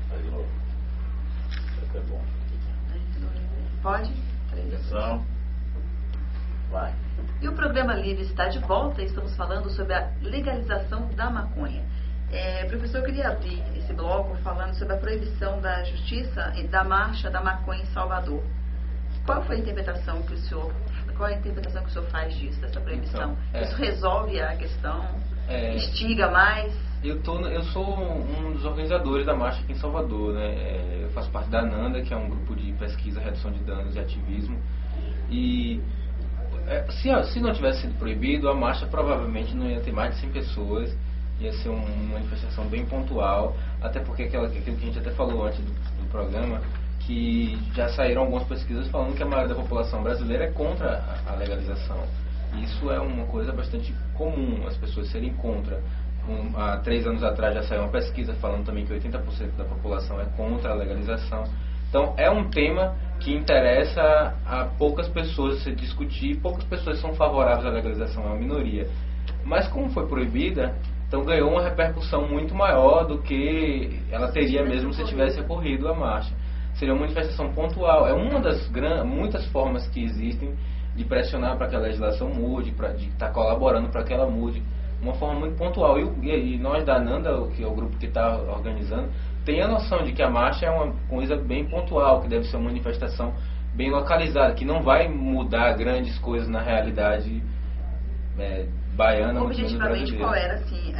Vai de novo. Isso é bom. Pode? Atenção. Vai. E o programa Livre está de volta e estamos falando sobre a legalização da maconha. Professor, eu queria abrir esse bloco falando sobre a proibição da Justiça da marcha da maconha em Salvador. Qual foi a interpretação que o senhor... Qual é a interpretação que o senhor faz disso, dessa proibição? Então, Isso resolve a questão? Instiga mais? Eu sou um dos organizadores da marcha aqui em Salvador, né? Eu faço parte da ANANDA, que é um grupo de pesquisa, redução de danos e ativismo. E se não tivesse sido proibido, a marcha provavelmente não ia ter mais de 100 pessoas. ia ser uma manifestação bem pontual, até porque aquilo que a gente até falou antes do programa, que já saíram algumas pesquisas falando que a maioria da população brasileira é contra a legalização. Isso é uma coisa bastante comum, as pessoas serem contra. Há 3 anos atrás já saiu uma pesquisa falando também que 80% da população é contra a legalização. Então é um tema que interessa a poucas pessoas se discutir, poucas pessoas são favoráveis à legalização, é uma minoria. Mas como foi proibida, então ganhou uma repercussão muito maior do que ela teria mesmo se tivesse ocorrido a marcha. Seria uma manifestação pontual, é uma das muitas formas que existem de pressionar para que a legislação mude, de estar colaborando para que ela mude, uma forma muito pontual. E nós da Ananda, que é o grupo que está organizando, tem a noção de que a marcha é uma coisa bem pontual, que deve ser uma manifestação bem localizada, que não vai mudar grandes coisas na realidade baiana. Objetivamente, qual era assim,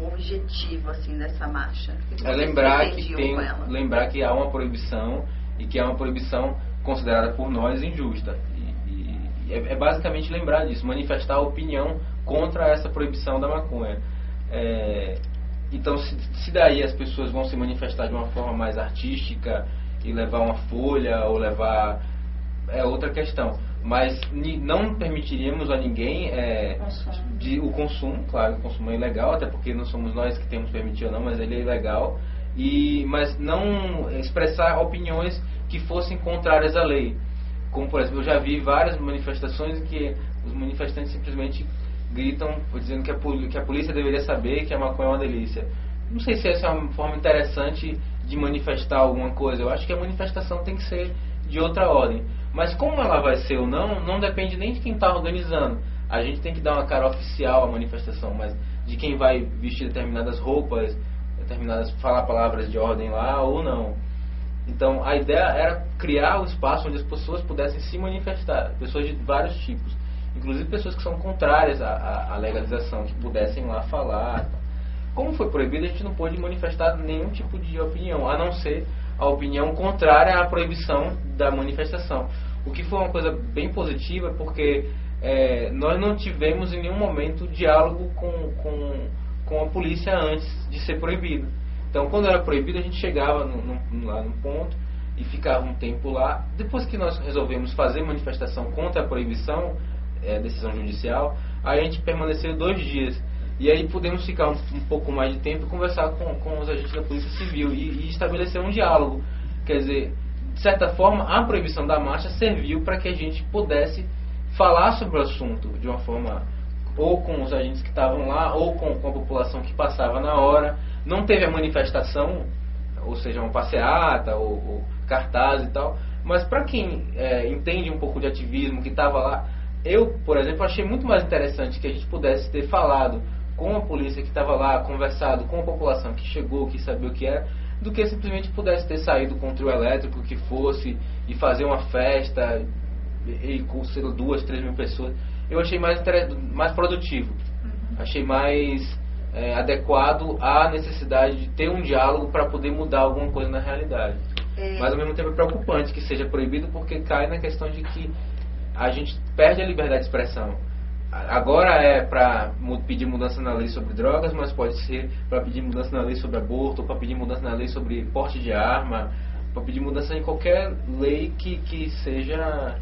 o objetivo assim, dessa marcha? É lembrar que há uma proibição e que é uma proibição considerada por nós injusta. E é basicamente lembrar disso, manifestar a opinião contra essa proibição da maconha. Então, se daí as pessoas vão se manifestar de uma forma mais artística e levar uma folha ou levar... é outra questão. Mas não permitiríamos a ninguém o consumo. Claro, o consumo é ilegal, até porque não somos nós que temos que permitir ou não, mas ele é ilegal. Mas não expressar opiniões que fossem contrárias à lei. Como, por exemplo, eu já vi várias manifestações em que os manifestantes simplesmente gritam dizendo que a polícia deveria saber que a maconha é uma delícia. Não sei se essa é uma forma interessante de manifestar alguma coisa. Eu acho que a manifestação tem que ser de outra ordem. Mas como ela vai ser ou não depende nem de quem está organizando. A gente tem que dar uma cara oficial à manifestação, mas de quem vai vestir determinadas roupas, falar palavras de ordem lá ou não. Então a ideia era criar um espaço onde as pessoas pudessem se manifestar, pessoas de vários tipos, inclusive pessoas que são contrárias à legalização, que pudessem lá falar. Como foi proibido, a gente não pôde manifestar nenhum tipo de opinião, a não ser a opinião contrária à proibição da manifestação. O que foi uma coisa bem positiva, porque nós não tivemos em nenhum momento diálogo com a polícia antes de ser proibido. Então, quando era proibido, a gente chegava lá no ponto e ficava um tempo lá. Depois que nós resolvemos fazer manifestação contra a proibição, decisão judicial, aí a gente permaneceu 2 dias. E aí pudemos ficar um pouco mais de tempo e conversar com os agentes da Polícia Civil e estabelecer um diálogo. Quer dizer, de certa forma, a proibição da marcha serviu para que a gente pudesse falar sobre o assunto de uma forma, ou com os agentes que estavam lá, ou com a população que passava na hora. Não teve a manifestação, ou seja, uma passeata, ou cartaz e tal, mas para quem entende um pouco de ativismo, que estava lá, eu, por exemplo, achei muito mais interessante que a gente pudesse ter falado com a polícia que estava lá, conversado com a população que chegou, que sabia o que era, do que simplesmente pudesse ter saído com um trio elétrico que fosse e fazer uma festa e com 2, 3 mil pessoas. Eu achei mais produtivo, achei mais adequado à necessidade de ter um diálogo para poder mudar alguma coisa na realidade. Mas ao mesmo tempo é preocupante que seja proibido, porque cai na questão de que a gente perde a liberdade de expressão. Agora é para pedir mudança na lei sobre drogas, mas pode ser para pedir mudança na lei sobre aborto, ou para pedir mudança na lei sobre porte de arma, para pedir mudança em qualquer lei que seja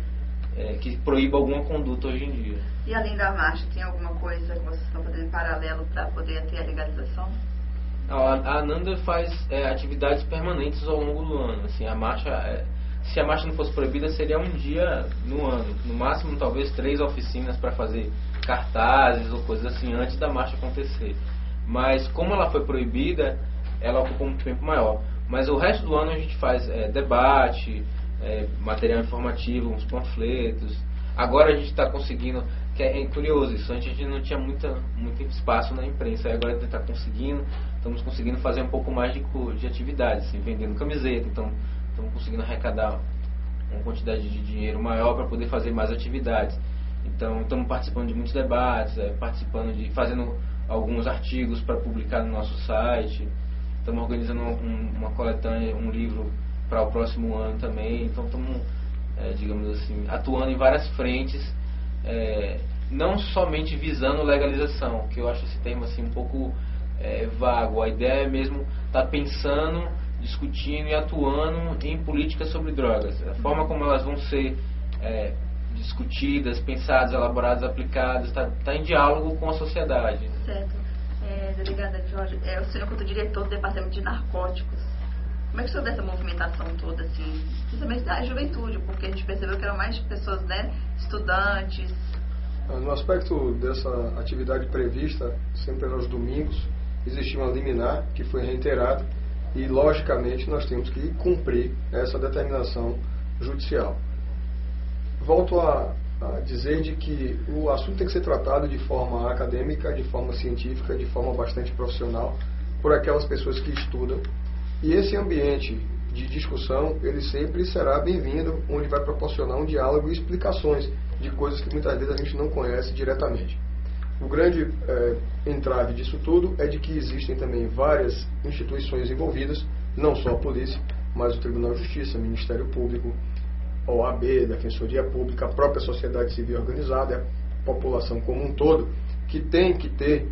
que proíba alguma conduta hoje em dia. E além da marcha, tem alguma coisa que vocês estão fazendo em paralelo para poder ter a legalização? A Ananda faz atividades permanentes ao longo do ano. Assim, a marcha, se a marcha não fosse proibida, seria um dia no ano. No máximo, talvez 3 oficinas para fazer cartazes ou coisas assim antes da marcha acontecer. Mas como ela foi proibida, ela ocupou um tempo maior. Mas o resto do ano a gente faz debate, material informativo, uns panfletos. Agora a gente está conseguindo, que é curioso isso, antes a gente não tinha muito espaço na imprensa, e agora a gente estamos conseguindo fazer um pouco mais de atividades, assim, vendendo camiseta, então estamos conseguindo arrecadar uma quantidade de dinheiro maior para poder fazer mais atividades. Então estamos participando de muitos debates, fazendo alguns artigos para publicar no nosso site, estamos organizando uma coletânea, um livro para o próximo ano também, então estamos, digamos assim, atuando em várias frentes, não somente visando legalização, que eu acho esse termo assim um pouco vago. A ideia é mesmo estar pensando, discutindo e atuando em políticas sobre drogas. A forma como elas vão ser discutidas, pensadas, elaboradas, aplicadas, está em diálogo com a sociedade. Certo. Delegada Jorge, o senhor quanto diretor do Departamento de Narcóticos, como é que o senhor vê essa movimentação toda, assim, principalmente da juventude, porque a gente percebeu que eram mais pessoas, né, estudantes? No aspecto dessa atividade prevista, sempre aos domingos, existia uma liminar que foi reiterada e, logicamente, nós temos que cumprir essa determinação judicial. Volto a dizer de que o assunto tem que ser tratado de forma acadêmica, de forma científica, de forma bastante profissional, por aquelas pessoas que estudam. E esse ambiente de discussão, ele sempre será bem-vindo, onde vai proporcionar um diálogo e explicações de coisas que muitas vezes a gente não conhece diretamente. O grande entrave disso tudo é de que existem também várias instituições envolvidas, não só a polícia, mas o Tribunal de Justiça, o Ministério Público, a OAB, Defensoria Pública, a própria sociedade civil organizada, a população como um todo, que tem que ter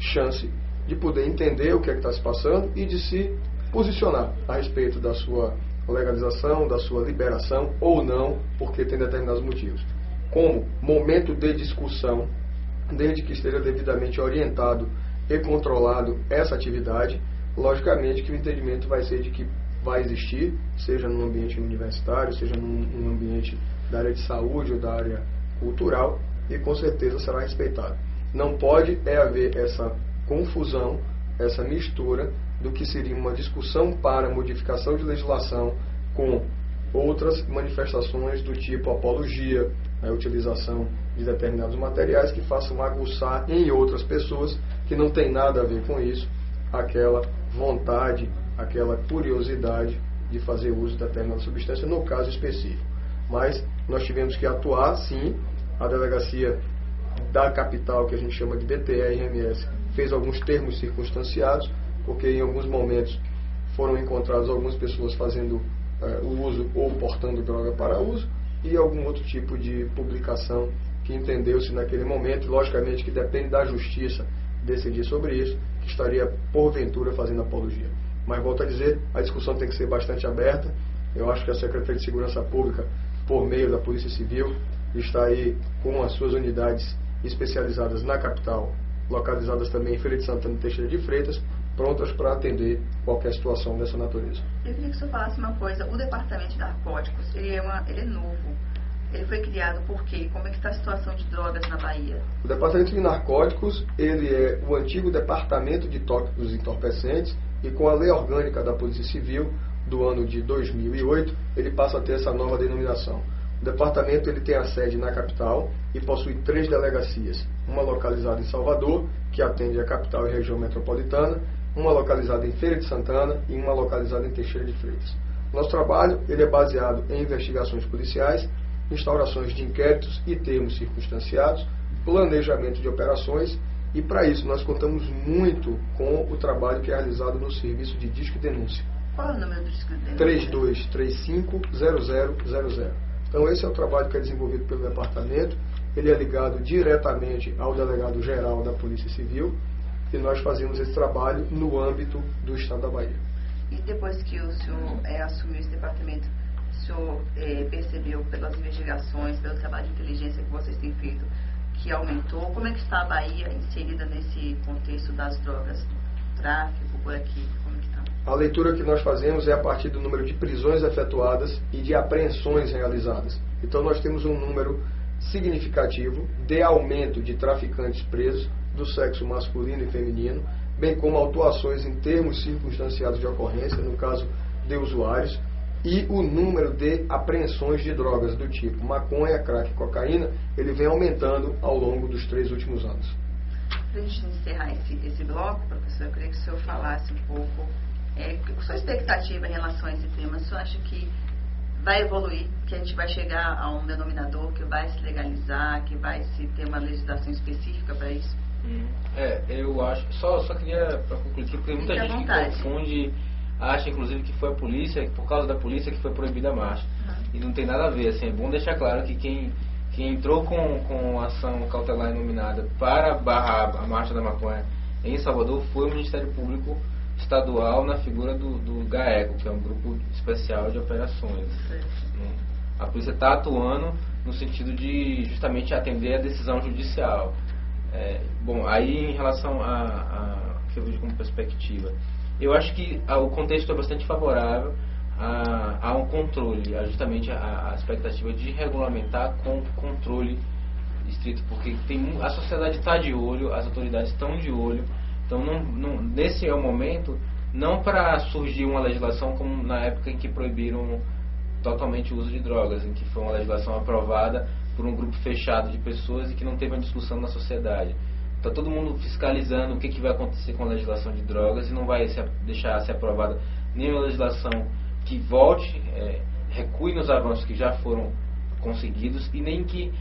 chance de poder entender o que é que está se passando e de se posicionar a respeito da sua legalização, da sua liberação ou não, porque tem determinados motivos. Como momento de discussão, desde que esteja devidamente orientado e controlado essa atividade, logicamente que o entendimento vai ser de que vai existir, seja no ambiente universitário, seja num ambiente da área de saúde ou da área cultural, e com certeza será respeitado. Não pode haver essa confusão, essa mistura do que seria uma discussão para modificação de legislação com outras manifestações do tipo apologia, a utilização de determinados materiais que façam aguçar em outras pessoas que não tem nada a ver com isso, aquela vontade, aquela curiosidade de fazer uso de determinada substância, no caso específico. Mas nós tivemos que atuar, sim. A delegacia da capital, que a gente chama de DTE-RMS, fez alguns termos circunstanciados, porque em alguns momentos foram encontradas algumas pessoas fazendo o uso ou portando droga para uso, e algum outro tipo de publicação que entendeu-se naquele momento, logicamente que depende da justiça decidir sobre isso, que estaria porventura fazendo apologia. Mas volto a dizer, a discussão tem que ser bastante aberta. Eu acho que a Secretaria de Segurança Pública, por meio da Polícia Civil, está aí com as suas unidades especializadas na capital, localizadas também em Feira de Santana e Teixeira de Freitas, prontas para atender qualquer situação dessa natureza. Eu queria que o senhor falasse uma coisa. O Departamento de Narcóticos, ele é novo. Ele foi criado por quê? Como é que está a situação de drogas na Bahia? O Departamento de Narcóticos, ele é o antigo Departamento de Tóxicos e Entorpecentes, e com a Lei Orgânica da Polícia Civil do ano de 2008, ele passa a ter essa nova denominação. O departamento ele tem a sede na capital e possui 3 delegacias, uma localizada em Salvador, que atende a capital e região metropolitana, uma localizada em Feira de Santana e uma localizada em Teixeira de Freitas. Nosso trabalho ele é baseado em investigações policiais, instaurações de inquéritos e termos circunstanciados, planejamento de operações, e para isso nós contamos muito com o trabalho que é realizado no serviço de Disque Denúncia. Qual é o número do Disque Denúncia? 3235-0000. Então esse é o trabalho que é desenvolvido pelo departamento, ele é ligado diretamente ao delegado-geral da Polícia Civil, e nós fazemos esse trabalho no âmbito do Estado da Bahia. E depois que o senhor assumiu esse departamento, o senhor percebeu pelas investigações, pelo trabalho de inteligência que vocês têm feito, que aumentou? Como é que está a Bahia inserida nesse contexto das drogas, tráfico por aqui? Como é que está? A leitura que nós fazemos é a partir do número de prisões efetuadas e de apreensões realizadas. Então nós temos um número significativo de aumento de traficantes presos do sexo masculino e feminino, bem como autuações em termos circunstanciados de ocorrência, no caso de usuários, e o número de apreensões de drogas do tipo maconha, crack e cocaína, ele vem aumentando ao longo dos 3 últimos anos. Para a gente encerrar esse bloco, professor, eu queria que o senhor falasse um pouco, qual a sua expectativa em relação a esse tema? O senhor acha que vai evoluir, que a gente vai chegar a um denominador que vai se legalizar, que vai se ter uma legislação específica para isso? Eu acho, só queria para concluir aqui, porque muita gente que confunde, acha inclusive que foi a polícia, por causa da polícia que foi proibida a marcha. E não tem nada a ver, assim, é bom deixar claro que quem entrou com ação cautelar inominada para barrar a marcha da maconha em Salvador foi o Ministério Público Estadual na figura do GAECO, que é um grupo especial de operações. A polícia está atuando no sentido de justamente atender a decisão judicial. Bom, aí em relação a que eu vejo como perspectiva, eu acho que o contexto é bastante favorável a um controle, justamente a expectativa de regulamentar com controle estrito, porque a sociedade está de olho, as autoridades estão de olho. Então, nesse é o momento, não para surgir uma legislação como na época em que proibiram totalmente o uso de drogas, em que foi uma legislação aprovada por um grupo fechado de pessoas e que não teve uma discussão na sociedade. Está todo mundo fiscalizando o que vai acontecer com a legislação de drogas e não vai deixar ser aprovada nenhuma legislação que volte, recue nos avanços que já foram conseguidos e nem que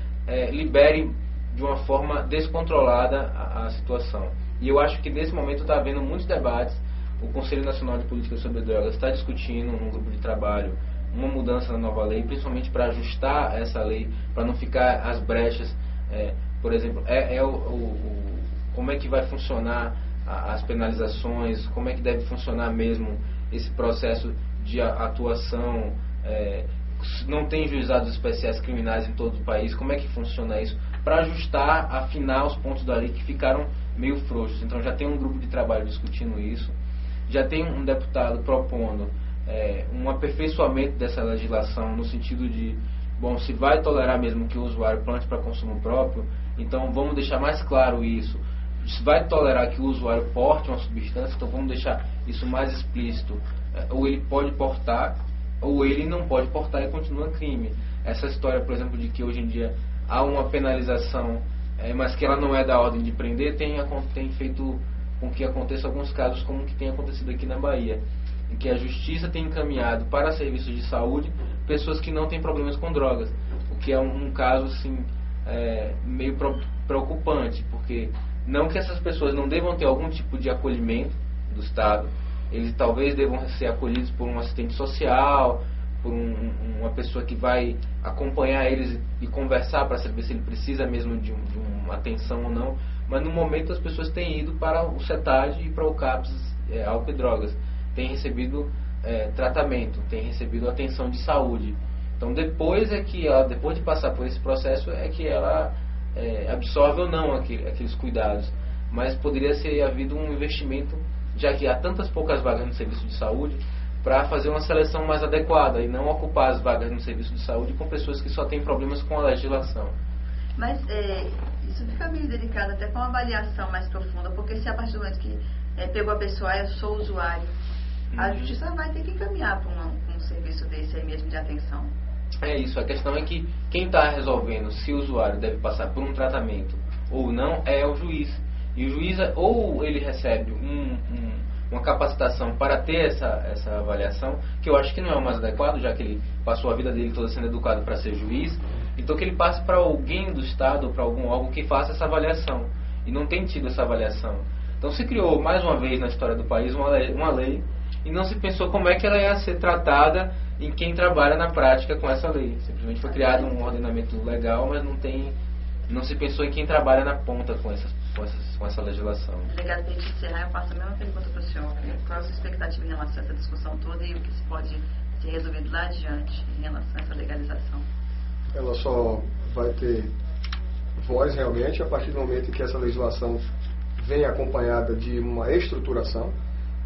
libere de uma forma descontrolada a situação. E eu acho que nesse momento está havendo muitos debates. O Conselho Nacional de Política sobre Drogas está discutindo num grupo de trabalho uma mudança na nova lei, principalmente para ajustar essa lei, para não ficar as brechas. Por exemplo, como é que vai funcionar as penalizações, como é que deve funcionar mesmo esse processo de atuação. Não tem juizados especiais criminais em todo o país, como é que funciona isso? Para ajustar, afinar os pontos da lei que ficaram meio frouxos. Então já tem um grupo de trabalho discutindo isso, já tem um deputado propondo um aperfeiçoamento dessa legislação no sentido de, bom, se vai tolerar mesmo que o usuário plante para consumo próprio, então vamos deixar mais claro isso. Se vai tolerar que o usuário porte uma substância, então vamos deixar isso mais explícito. Ou ele pode portar, ou ele não pode portar e continua crime. Essa história, por exemplo, de que hoje em dia há uma penalização, mas que ela não é da ordem de prender, tem feito com que aconteça alguns casos como o que tem acontecido aqui na Bahia, em que a justiça tem encaminhado para serviços de saúde pessoas que não têm problemas com drogas, o que é um caso assim, meio preocupante, porque não que essas pessoas não devam ter algum tipo de acolhimento do Estado, eles talvez devam ser acolhidos por um assistente social, por uma pessoa que vai acompanhar eles e conversar para saber se ele precisa mesmo de uma atenção ou não. Mas no momento as pessoas têm ido para o CETAD e para o CAPS, álcool e drogas, têm recebido tratamento, têm recebido atenção de saúde. Então depois depois de passar por esse processo é que ela absorve ou não aqueles cuidados. Mas poderia ser havido um investimento, já que há tantas poucas vagas no serviço de saúde, para fazer uma seleção mais adequada e não ocupar as vagas no serviço de saúde com pessoas que só têm problemas com a legislação. Mas isso fica meio delicado até com uma avaliação mais profunda, porque se a partir do momento que pegou a pessoa, eu sou usuário, a justiça vai ter que encaminhar para um serviço desse aí mesmo de atenção. É isso, a questão é que quem está resolvendo se o usuário deve passar por um tratamento ou não é o juiz. E o juiz, ou ele recebe uma capacitação para ter essa avaliação, que eu acho que não é o mais adequado, já que ele passou a vida dele toda sendo educado para ser juiz, então que ele passe para alguém do Estado ou para algum órgão que faça essa avaliação. E não tem tido essa avaliação. Então se criou, mais uma vez na história do país, uma lei e não se pensou como é que ela ia ser tratada em quem trabalha na prática com essa lei. Simplesmente foi criado um ordenamento legal, mas não se pensou em quem trabalha na ponta com essa legislação. Delegado, para a gente encerrar, eu passo a mesma pergunta para o senhor. Qual é a sua expectativa em relação a essa discussão toda e o que se pode ser resolvido lá adiante em relação a essa legalização? Ela só vai ter voz realmente a partir do momento em que essa legislação vem acompanhada de uma estruturação,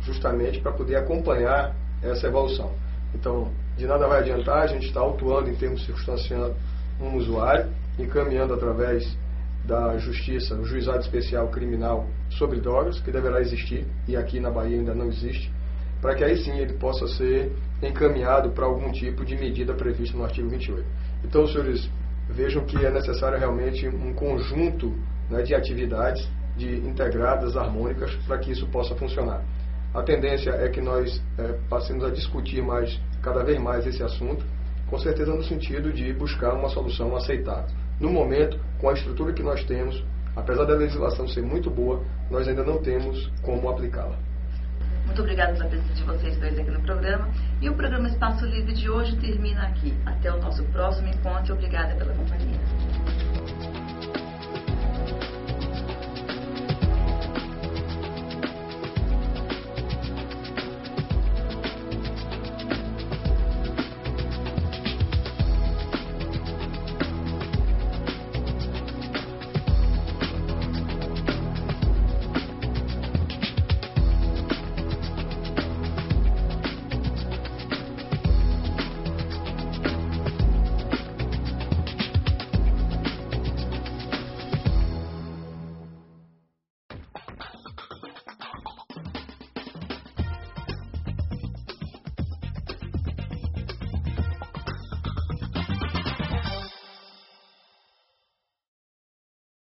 justamente para poder acompanhar essa evolução. Então, de nada vai adiantar a gente estar autuando em termos circunstanciando um usuário, encaminhando através da Justiça, o Juizado Especial Criminal sobre Drogas, que deverá existir, e aqui na Bahia ainda não existe, para que aí sim ele possa ser encaminhado para algum tipo de medida prevista no artigo 28. Então, os senhores vejam que é necessário realmente um conjunto, né, de atividades integradas, harmônicas, para que isso possa funcionar. A tendência é que nós passemos a discutir cada vez mais esse assunto, com certeza no sentido de buscar uma solução aceitável. No momento, com a estrutura que nós temos, apesar da legislação ser muito boa, nós ainda não temos como aplicá-la. Muito obrigada pela presença de vocês dois aqui no programa. E o programa Espaço Livre de hoje termina aqui. Até o nosso próximo encontro. Obrigada pela companhia.